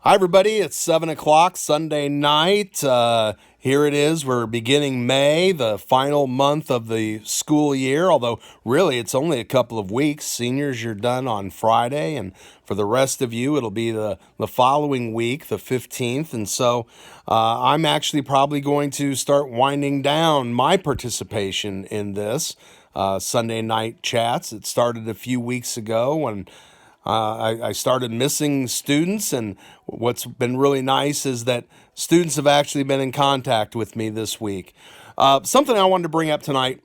Hi, everybody. It's 7 o'clock Sunday night. Here it is. We're beginning May, the final month of the school year, although really it's only a couple of weeks. Seniors, you're done on Friday, and for the rest of you, it'll be the following week, the 15th. And so I'm actually probably going to start winding down my participation in this Sunday night chats. It started a few weeks ago when I started missing students, and what's been really nice is that students have actually been in contact with me this week. Something I wanted to bring up tonight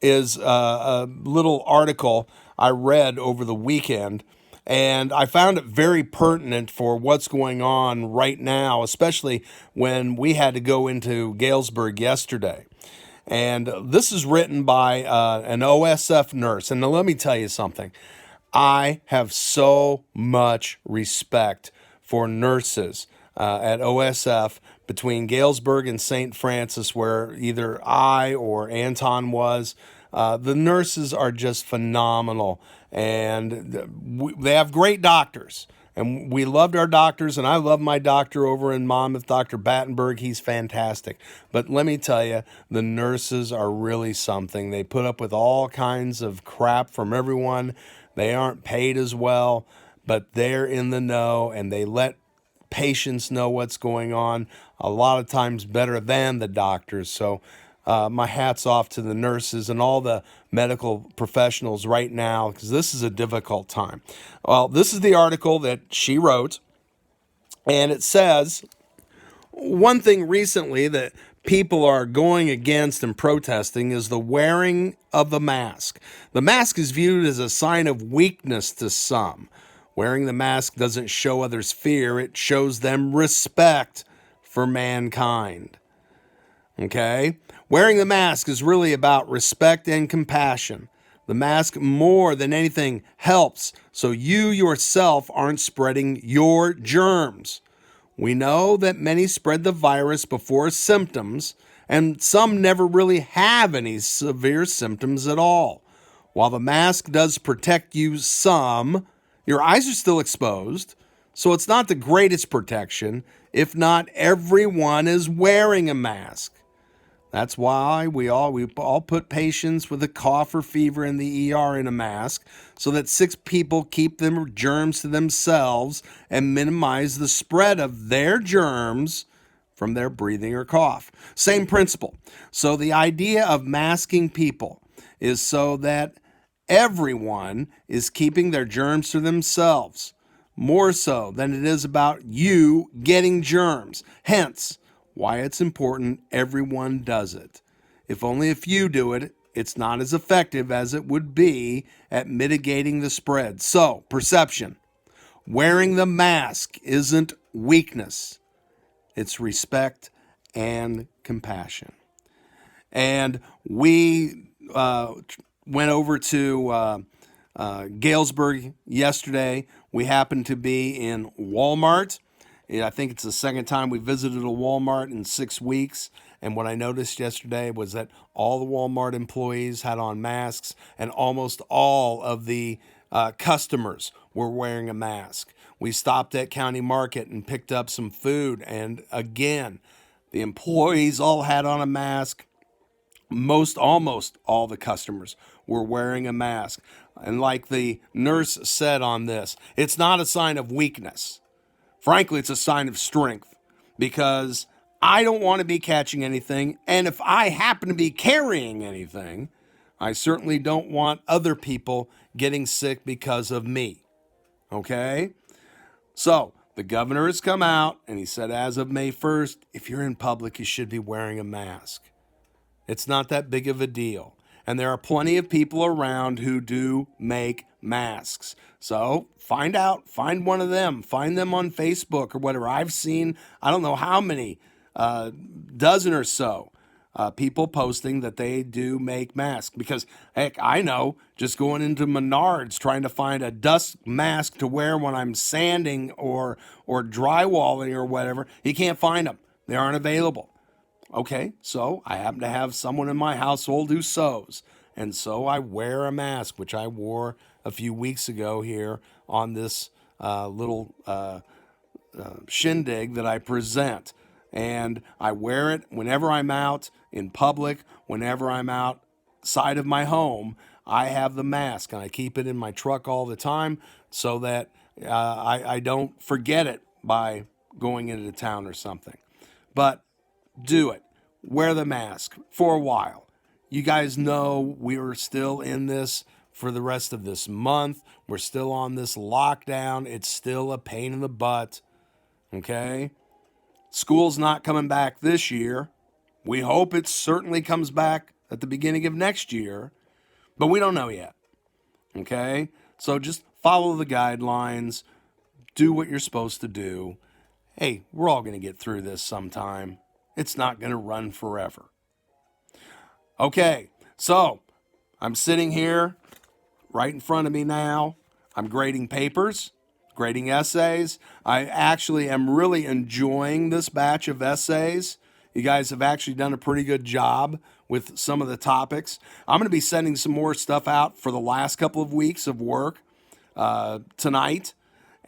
is a little article I read over the weekend, and I found it very pertinent for what's going on right now, especially when we had to go into Galesburg yesterday. And this is written by an OSF nurse. And now let me tell you something. I have so much respect for nurses at OSF between Galesburg and St. Francis, where either I or Anton was. The nurses are just phenomenal, and they have great doctors. And we loved our doctors, and I love my doctor over in Monmouth, Dr. Battenberg. He's fantastic. But let me tell you, the nurses are really something. They put up with all kinds of crap from everyone. They aren't paid as well, but they're in the know, and they let patients know what's going on a lot of times better than the doctors. So my hat's off to the nurses and all the medical professionals right now, because this is a difficult time. Well, this is the article that she wrote, and it says, one thing recently that people are going against and protesting is the wearing of the mask. The mask is viewed as a sign of weakness to some. Wearing the mask doesn't show others fear, it shows them respect for mankind. Okay? Wearing the mask is really about respect and compassion. The mask, more than anything, helps so you yourself aren't spreading your germs. We know that many spread the virus before symptoms, and some never really have any severe symptoms at all. While the mask does protect you some, your eyes are still exposed, so it's not the greatest protection if not everyone is wearing a mask. That's why we all put patients with a cough or fever in the ER in a mask, so that 6 people keep their germs to themselves and minimize the spread of their germs from their breathing or cough. Same principle. So the idea of masking people is so that everyone is keeping their germs to themselves, more so than it is about you getting germs. Hence, why it's important everyone does it. If only a few do it, it's not as effective as it would be at mitigating the spread. So, perception. Wearing the mask isn't weakness. It's respect and compassion. And we went over to Galesburg yesterday. We happened to be in Walmart. I think it's the second time we visited a Walmart in 6 weeks. And what I noticed yesterday was that all the Walmart employees had on masks, and almost all of the customers were wearing a mask. We stopped at County Market and picked up some food, and again, the employees all had on a mask. Almost all the customers were wearing a mask. And like the nurse said on this, it's not a sign of weakness. Frankly, it's a sign of strength, because I don't want to be catching anything. And if I happen to be carrying anything, I certainly don't want other people getting sick because of me. Okay? So the governor has come out and he said, as of May 1st, if you're in public, you should be wearing a mask. It's not that big of a deal. And there are plenty of people around who do make masks. So find one of them, find them on Facebook or whatever. I've seen, I don't know how many, dozen or so people posting that they do make masks. Because, heck, I know, just going into Menards trying to find a dust mask to wear when I'm sanding or drywalling or whatever, you can't find them. They aren't available. Okay, so I happen to have someone in my household who sews, and so I wear a mask, which I wore a few weeks ago here on this little shindig that I present. And I wear it whenever I'm out in public, whenever I'm outside of my home. I have the mask and I keep it in my truck all the time so that I don't forget it by going into town or something. But do it. Wear the mask for a while. You guys know we are still in this for the rest of this month. We're still on this lockdown. It's still a pain in the butt. Okay? School's not coming back this year. We hope it certainly comes back at the beginning of next year, but we don't know yet. Okay? So just follow the guidelines. Do what you're supposed to do. Hey, we're all going to get through this sometime. It's not going to run forever. Okay, so I'm sitting here right in front of me now. I'm grading papers, grading essays. I actually am really enjoying this batch of essays. You guys have actually done a pretty good job with some of the topics. I'm going to be sending some more stuff out for the last couple of weeks of work tonight.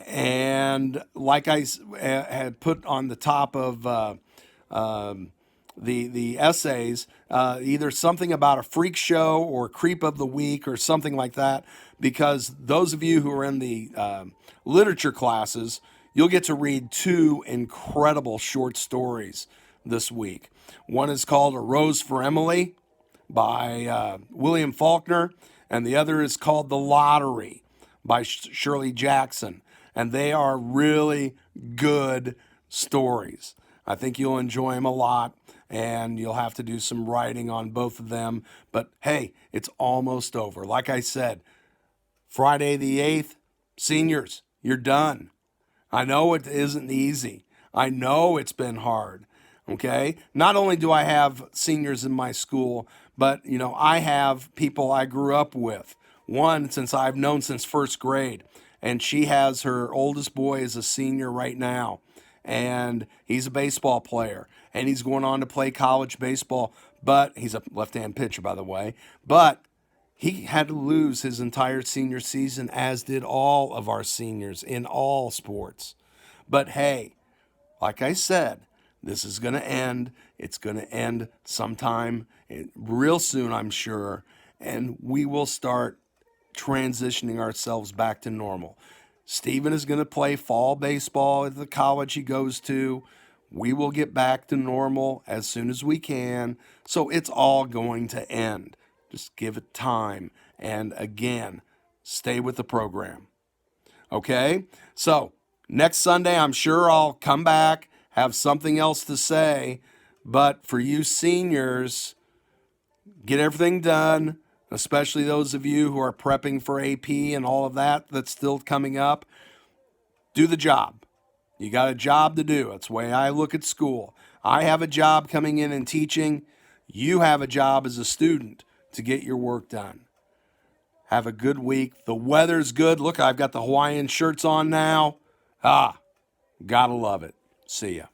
And like I had put on the top of the essays, either something about a freak show or creep of the week or something like that, because those of you who are in the literature classes, you'll get to read two incredible short stories this week. One is called A Rose for Emily by William Faulkner, and the other is called The Lottery by Shirley Jackson. And they are really good stories. I think you'll enjoy them a lot, and you'll have to do some writing on both of them. But hey, it's almost over. Like I said, Friday the 8th, seniors, you're done. I know it isn't easy. I know it's been hard. Okay? Not only do I have seniors in my school, but I have people I grew up with. One since I've known since first grade. And she has her oldest boy is a senior right now. And he's a baseball player. And he's going on to play college baseball. But he's a left-hand pitcher, by the way. But he had to lose his entire senior season, as did all of our seniors in all sports. But hey, like I said, this is going to end. It's going to end sometime real soon, I'm sure. And we will start transitioning ourselves back to normal. Stephen is going to play fall baseball at the college he goes to. We will get back to normal as soon as we can. So it's all going to end. Just give it time. And again, stay with the program. Okay? So next Sunday, I'm sure I'll come back, have something else to say. But for you seniors, get everything done. Especially those of you who are prepping for AP and all of that that's still coming up. Do the job. You got a job to do. That's the way I look at school. I have a job coming in and teaching. You have a job as a student to get your work done. Have a good week. The weather's good. Look, I've got the Hawaiian shirts on now. Gotta love it. See ya.